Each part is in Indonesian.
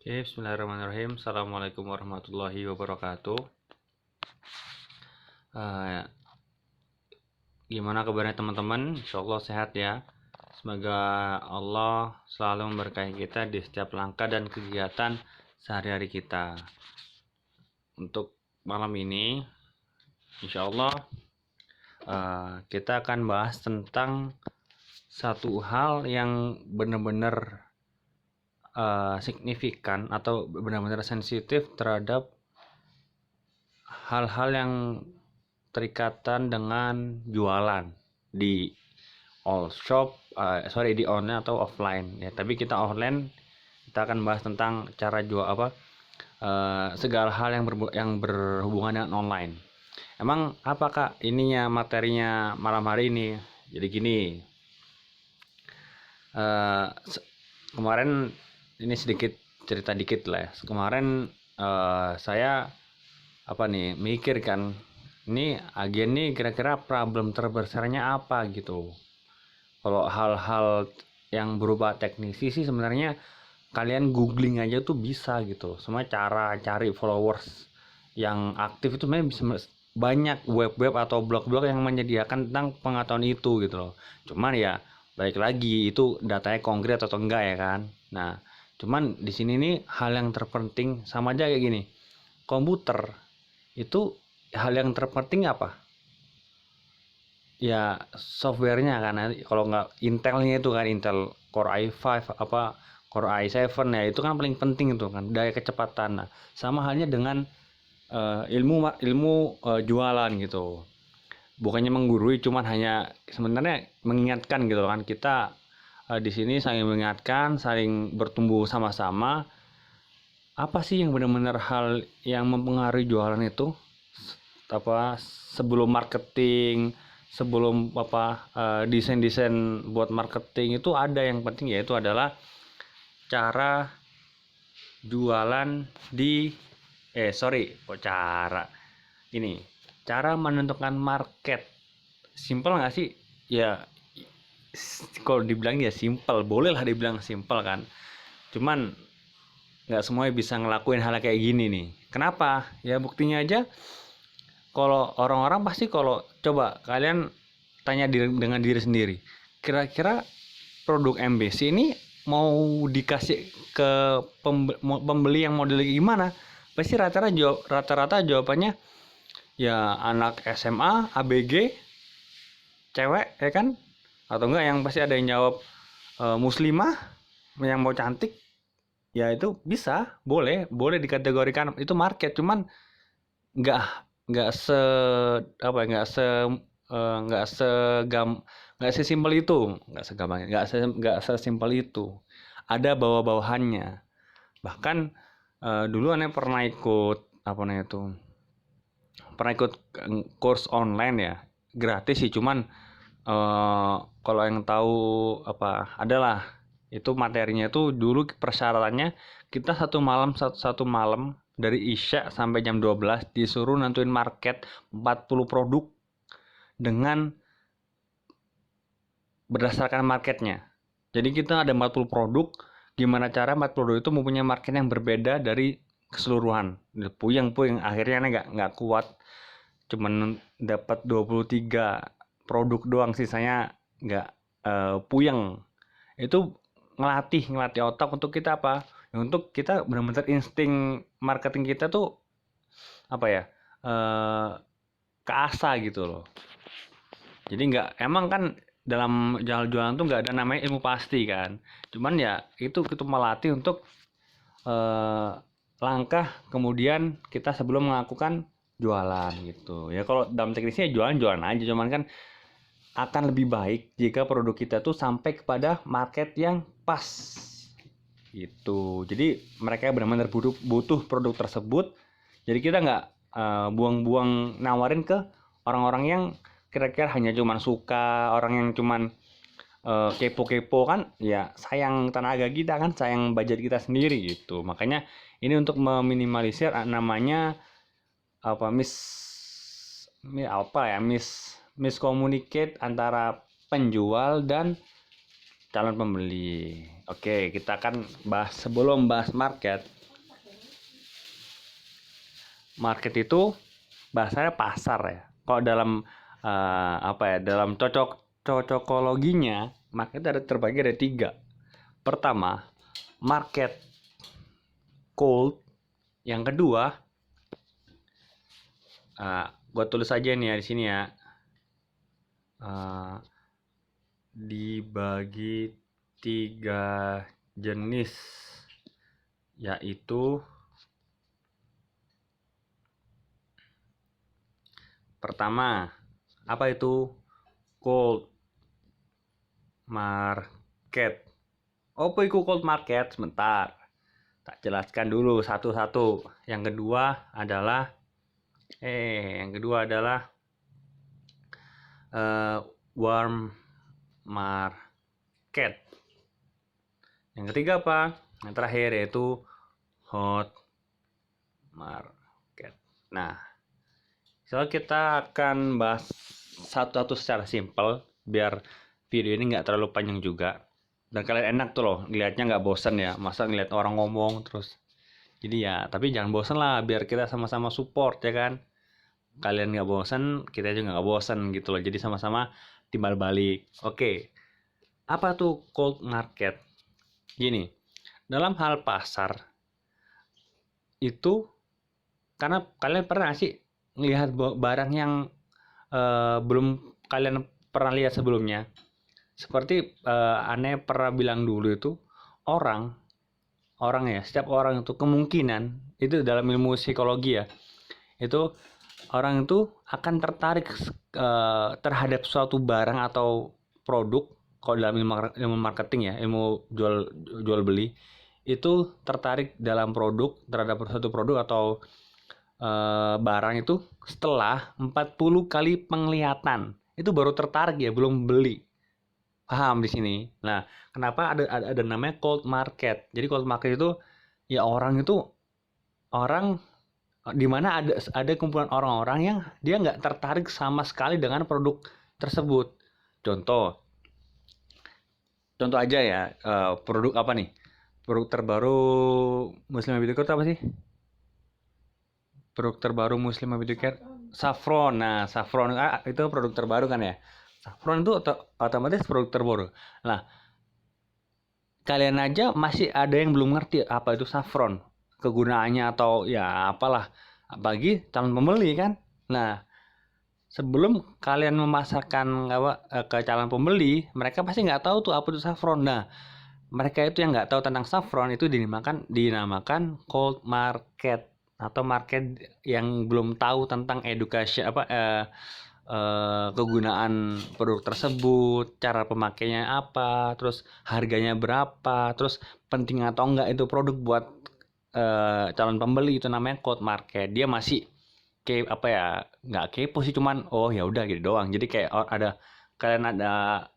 Oke, bismillahirrahmanirrahim. Assalamualaikum warahmatullahi wabarakatuh. Eh, Gimana kabarnya teman-teman? Insya Allah sehat ya. Semoga Allah selalu memberkahi kita di setiap langkah dan kegiatan sehari-hari kita. Untuk malam ini, insya Allah kita akan bahas tentang satu hal yang benar-benar signifikan atau benar-benar sensitif terhadap hal-hal yang terikatan dengan jualan di all shop, di online atau offline ya. Tapi kita offline, kita akan bahas tentang cara jual segala hal yang berhubungan dengan online. Emang apa kak ininya materinya malam hari ini? Jadi gini, eh, kemarin ini sedikit cerita dikit lah ya. Kemarin saya apa nih mikir kan, ini agen nih kira-kira problem terbesarnya apa gitu. Kalau hal-hal yang berupa teknisi sih sebenarnya kalian googling aja tuh bisa gitu. Semua cara cari followers yang aktif itu sebenarnya bisa banyak web-web atau blog-blog yang menyediakan tentang pengetahuan itu gitu loh. Cuman ya balik lagi itu datanya konkret atau enggak ya kan. Nah, cuman di sini nih hal yang terpenting sama aja kayak gini. Komputer itu hal yang terpenting apa? Ya softwarenya kan, kalau nggak Intelnya itu kan Intel Core i5 apa Core i7 ya, itu kan paling penting itu kan daya kecepatan. Nah, sama halnya dengan ilmu ilmu jualan gitu, bukannya menggurui, cuman hanya sebenarnya mengingatkan gitu kan. Kita di sini saling mengingatkan, saling bertumbuh sama-sama. Apa sih yang benar-benar hal yang mempengaruhi jualan itu, apa sebelum marketing, sebelum desain-desain buat marketing itu ada yang penting, yaitu adalah cara jualan di kok cara ini, cara menentukan market. Simple nggak sih ya? Kalau dibilang ya simple, boleh lah dibilang simple kan, cuman nggak semuanya bisa ngelakuin hal kayak gini nih. Kenapa ya? Buktinya aja, kalau orang-orang pasti, kalau coba kalian tanya dengan diri sendiri, kira-kira produk MBC ini mau dikasih ke pembeli yang model gimana, pasti rata-rata jawabannya ya anak SMA, ABG, cewek ya kan, atau enggak yang pasti ada yang jawab muslimah yang mau cantik. Ya itu bisa, boleh boleh dikategorikan itu market, cuman nggak nggak se apa ya, nggak segam nggak sesimpel itu, nggak sesimpel itu, ada bawah-bawahannya. Bahkan dulu aneh pernah ikut apa namanya itu, pernah ikut course online ya, gratis sih, cuman kalau yang tahu apa adalah itu materinya itu dulu persyaratannya kita satu malam dari Isya sampai jam 12 disuruh nentuin market 40 produk dengan berdasarkan marketnya. Jadi kita ada 40 produk, gimana cara 40 produk itu mempunyai market yang berbeda dari keseluruhan. Puyeng akhirnya nggak kuat, cuman dapat 23 produk doang, sisanya nggak puyeng. Itu ngelatih otak untuk kita apa? Untuk kita benar-benar insting marketing kita tuh apa ya? Eh keasah gitu loh. Jadi nggak, emang kan dalam jualan tuh nggak ada namanya ilmu pasti kan. Cuman ya itu melatih untuk eh, langkah kemudian kita sebelum melakukan jualan gitu. Ya kalau dalam teknisnya jualan aja, cuman kan akan lebih baik jika produk kita tuh sampai kepada market yang pas gitu. Jadi mereka benar-benar butuh produk tersebut. Jadi kita nggak buang-buang nawarin ke orang-orang yang kira-kira hanya cuman suka, orang yang cuman kepo-kepo kan, ya sayang tenaga kita kan, sayang budget kita sendiri gitu. Makanya ini untuk meminimalisir namanya apa miscommunicate antara penjual dan calon pembeli. Oke, kita akan bahas sebelum bahas market. Market itu bahasanya pasar ya. Kalau dalam dalam cocokologinya, market ada terbagi ada 3. Pertama, market cold. Yang kedua, gue tulis aja nih ya di sini ya. Dibagi 3 jenis, yaitu pertama, apa itu cold market? Apa itu cold market? Sebentar, tak jelaskan dulu satu-satu. Yang kedua adalah warm market. Yang ketiga apa? Yang terakhir yaitu hot market. Nah, so kita akan bahas satu-satu secara simpel biar video ini nggak terlalu panjang juga dan kalian enak tuh loh ngelihatnya, nggak bosan ya, masa ngeliat orang ngomong terus. Jadi ya, tapi jangan bosan lah, biar kita sama-sama support ya kan. Kalian nggak bosan, kita juga nggak bosan gitu loh. Jadi sama-sama timbal balik. Oke, apa tuh cold market? Gini, dalam hal pasar itu, karena kalian pernah sih ngelihat barang yang belum kalian pernah lihat sebelumnya. Seperti aneh pernah bilang dulu itu, orang ya, setiap orang itu kemungkinan, itu dalam ilmu psikologi ya, itu orang itu akan tertarik terhadap suatu barang atau produk. Kalau dalam ilmu marketing ya, ilmu jual beli, itu tertarik dalam produk, terhadap suatu produk atau barang itu setelah 40 kali penglihatan. Itu baru tertarik ya, belum beli. Paham di sini? Nah, kenapa ada namanya cold market? Jadi cold market itu ya orang di mana ada kumpulan orang-orang yang dia nggak tertarik sama sekali dengan produk tersebut. Contoh aja ya, produk apa nih? Produk terbaru Muslim Baby Care apa sih? Produk terbaru Muslim Baby Care, Saffron. Nah, Saffron itu produk terbaru kan ya. Saffron itu otomatis produk terbaru. Nah, kalian aja masih ada yang belum ngerti apa itu saffron, kegunaannya atau ya apalah, bagi calon pembeli kan. Nah, sebelum kalian memasarkan ke calon pembeli, mereka pasti nggak tahu tuh apa itu saffron. Nah, mereka itu yang nggak tahu tentang saffron itu dinamakan cold market, atau market yang belum tahu tentang edukasi kegunaan produk tersebut, cara pemakainya apa, terus harganya berapa, terus penting atau enggak itu produk buat calon pembeli. Itu namanya cold market. Dia masih nggak kepo sih, cuman oh ya udah gitu doang. Jadi kayak kalian ada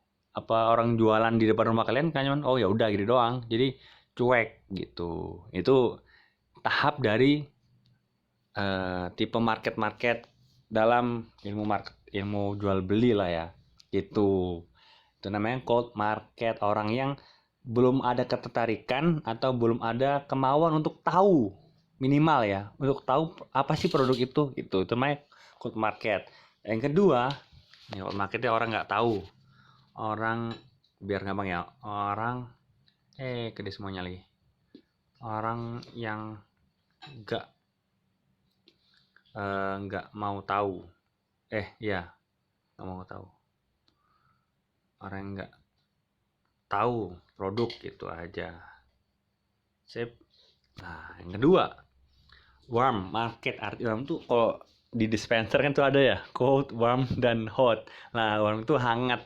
orang jualan di depan rumah kalian kan, cuman oh ya udah gitu doang. Jadi cuek gitu. Itu tahap dari tipe market dalam ilmu jual beli lah ya. Itu namanya cold market. Orang yang belum ada ketertarikan atau belum ada kemauan untuk tahu, minimal ya, untuk tahu apa sih produk itu. Itu namanya cold market. Yang kedua, cold marketnya orang nggak tahu. Orang, biar gampang ya, orang gede semuanya lagi. Orang yang nggak mau tahu. Ya, nggak mau tahu. Orang yang nggak tahu produk gitu aja. Sip. Nah, yang kedua, warm market. Arti warm tuh kalau di dispenser kan tuh ada ya, cold, warm, dan hot. Nah, warm itu hangat.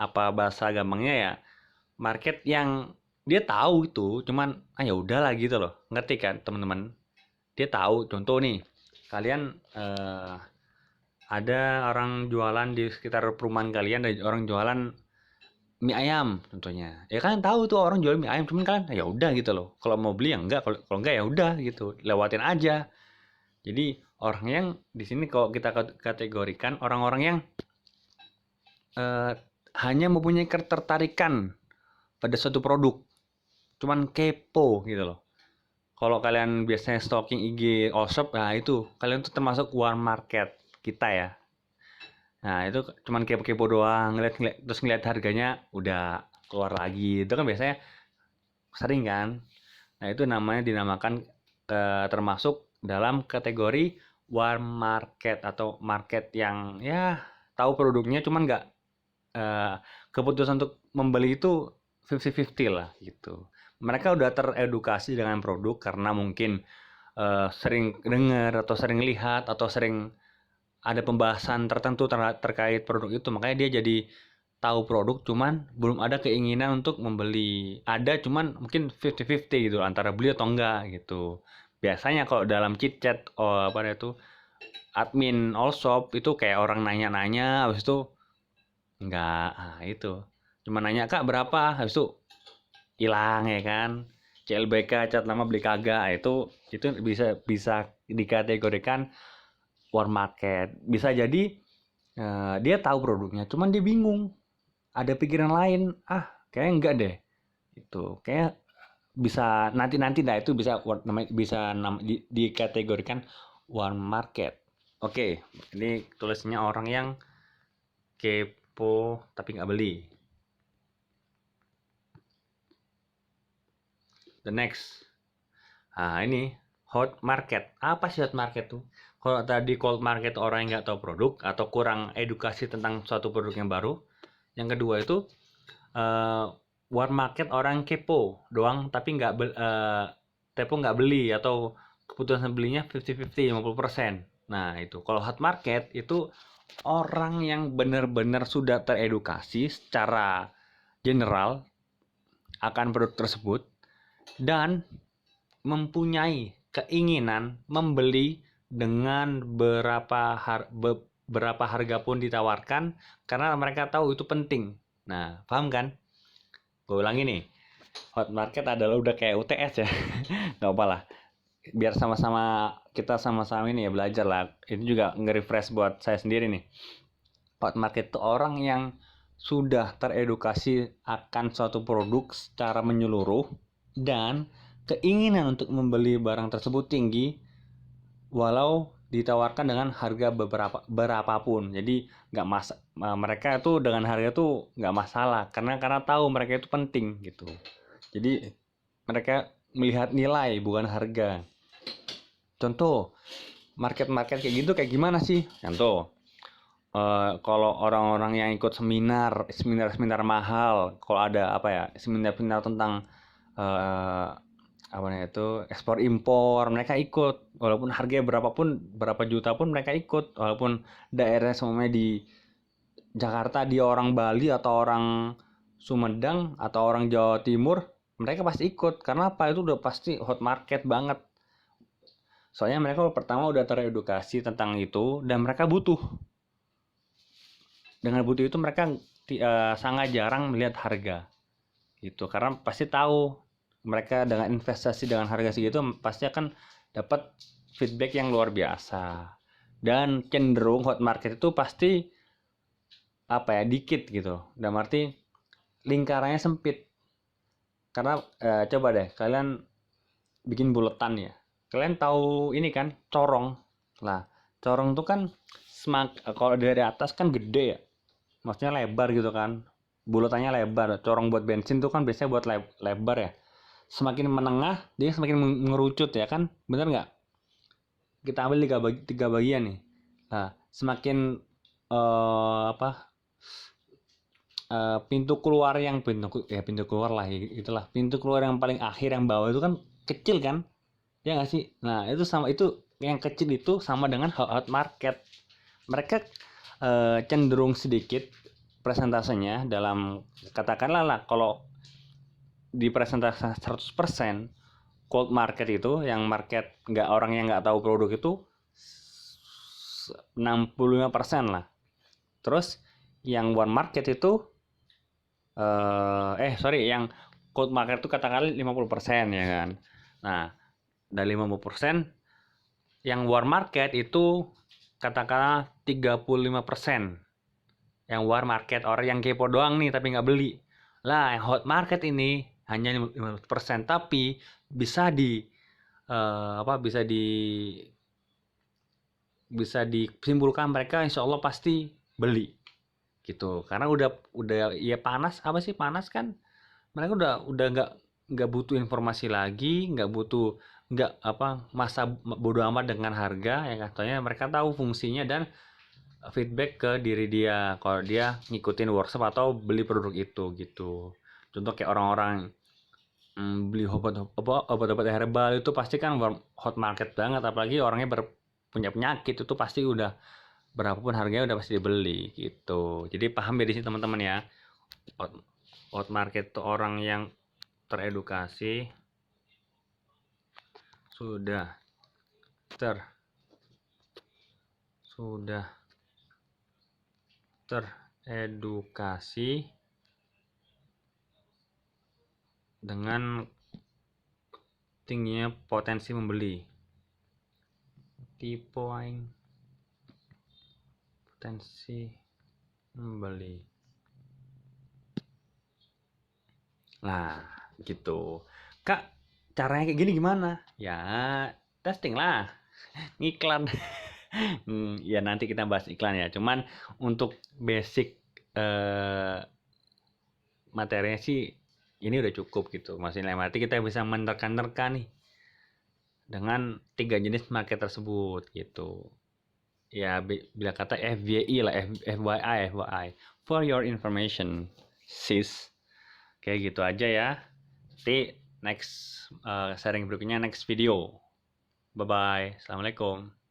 Apa bahasa gampangnya ya? Market yang dia tahu itu, cuman ya udahlah gitu loh. Ngerti kan, teman-teman? Dia tahu. Contoh nih, kalian ada orang jualan di sekitar perumahan kalian, ada orang jualan mie ayam contohnya. Ya kan tahu tuh orang jual mie ayam, cuman kan ya udah gitu loh. Kalau mau beli ya enggak, kalau enggak ya udah gitu, lewatin aja. Jadi orang yang di sini kalau kita kategorikan orang-orang yang hanya mempunyai ketertarikan pada suatu produk, cuman kepo gitu loh. Kalau kalian biasanya stalking IG all shop, nah itu kalian tuh termasuk warm market kita ya. Nah itu cuman kepo-kepo doang, terus ngeliat harganya udah keluar lagi. Itu kan biasanya sering kan. Nah itu namanya dinamakan termasuk dalam kategori warm market atau market yang ya tahu produknya cuman nggak eh, keputusan untuk membeli itu 50-50 lah gitu. Mereka udah teredukasi dengan produk karena mungkin sering dengar atau sering lihat atau sering ada pembahasan tertentu terkait produk itu, makanya dia jadi tahu produk cuman belum ada keinginan untuk membeli. Ada cuman mungkin 50-50 gitu antara beli atau enggak gitu. Biasanya kalau dalam chit chat apa itu admin all shop itu kayak orang nanya-nanya habis itu enggak, nah itu cuma nanya kak berapa habis itu hilang ya kan. CLBK cat lama beli kagak, nah, itu bisa bisa dikategorikan war market. Bisa jadi dia tahu produknya cuman dia bingung, ada pikiran lain, kayak enggak deh itu kayak bisa nanti nah itu bisa namanya bisa dikategorikan warm market. Oke, ini tulisnya orang yang kepo tapi nggak beli. The next, ini hot market. Apa sih hot market tuh? Kalau tadi cold market orang yang nggak tahu produk atau kurang edukasi tentang suatu produk yang baru, yang kedua itu warm market orang kepo doang tapi nggak beli atau keputusan belinya 50-50 50%. Nah itu kalau hot market itu orang yang benar-benar sudah teredukasi secara general akan produk tersebut dan mempunyai keinginan membeli dengan berapa harga pun ditawarkan karena mereka tahu itu penting. Nah, paham kan? Gue ulangi nih. Hot market adalah udah kayak UTS ya. Gak apa lah. Biar sama-sama kita sama-sama ini ya belajar lah. Itu juga nge-refresh buat saya sendiri nih. Hot market itu orang yang sudah teredukasi akan suatu produk secara menyeluruh dan keinginan untuk membeli barang tersebut tinggi walau ditawarkan dengan harga berapapun. Jadi nggak mereka itu dengan harga tuh nggak masalah karena tahu mereka itu penting gitu. Jadi mereka melihat nilai bukan harga. Contoh market kayak gitu kayak gimana sih? Contoh kalau orang-orang yang ikut seminar mahal, kalau ada apa ya seminar tentang apa namanya itu ekspor impor, mereka ikut walaupun harganya berapa juta pun mereka ikut, walaupun daerah semuanya di Jakarta, dia orang Bali atau orang Sumedang atau orang Jawa Timur, mereka pasti ikut karena apa, itu udah pasti hot market banget. Soalnya mereka pertama udah teredukasi tentang itu dan mereka butuh. Dengan butuh itu mereka sangat jarang melihat harga gitu karena pasti tahu mereka dengan investasi dengan harga segitu pasti akan dapat feedback yang luar biasa dan cenderung hot market itu pasti apa ya dikit gitu dan arti lingkarannya sempit karena coba deh kalian bikin buletan ya, kalian tahu ini kan corong lah. Corong tuh kan kalau dari atas kan gede ya, maksudnya lebar gitu kan, bulatannya lebar. Corong buat bensin tuh kan biasanya buat lebar ya, semakin menengah dia semakin mengerucut ya kan, bener nggak? Kita ambil tiga bagian nih. Nah semakin pintu keluar pintu keluar lah itulah, pintu keluar yang paling akhir yang bawah itu kan kecil kan, ya nggak sih? Nah itu sama, itu yang kecil itu sama dengan hot market. Mereka cenderung sedikit presentasenya dalam, katakanlah lah kalau di presentasi 100% cold market itu yang market orang yang nggak tahu produk itu 65% lah. Terus yang warm market itu yang cold market itu katakanlah 50% ya kan. Nah dari 50% yang warm market itu katakanlah 35%. Yang war market, orang yang kepo doang nih tapi nggak beli. Lah, yang hot market ini hanya 50%, tapi bisa di apa bisa disimpulkan mereka insya Allah pasti beli gitu. Karena udah ya panas, apa sih panas kan, mereka udah nggak butuh informasi lagi, nggak butuh, nggak apa, masa bodoh amat dengan harga, yang katanya mereka tahu fungsinya dan feedback ke diri dia kalau dia ngikutin workshop atau beli produk itu gitu. Contoh kayak orang-orang beli obat-obat herbal itu pasti kan hot market banget, apalagi orangnya punya penyakit itu pasti udah berapapun harganya udah pasti dibeli gitu. Jadi paham ya di sini teman-teman ya. Hot, hot market itu orang yang teredukasi, sudah ter sudah teredukasi dengan tingginya potensi membeli. Tipe aing potensi membeli. Nah, gitu. Kak, caranya kayak gini gimana? Ya, testing lah. Iklan. Ya nanti kita bahas iklan ya. Cuman untuk basic materinya sih ini udah cukup gitu. Maksudnya berarti kita bisa menerka-nerka nih dengan 3 jenis market tersebut gitu. Ya bila kata FYI lah, FYI for your information sis, kayak gitu aja ya. Nanti next sharing berikutnya next video. Bye bye, assalamualaikum.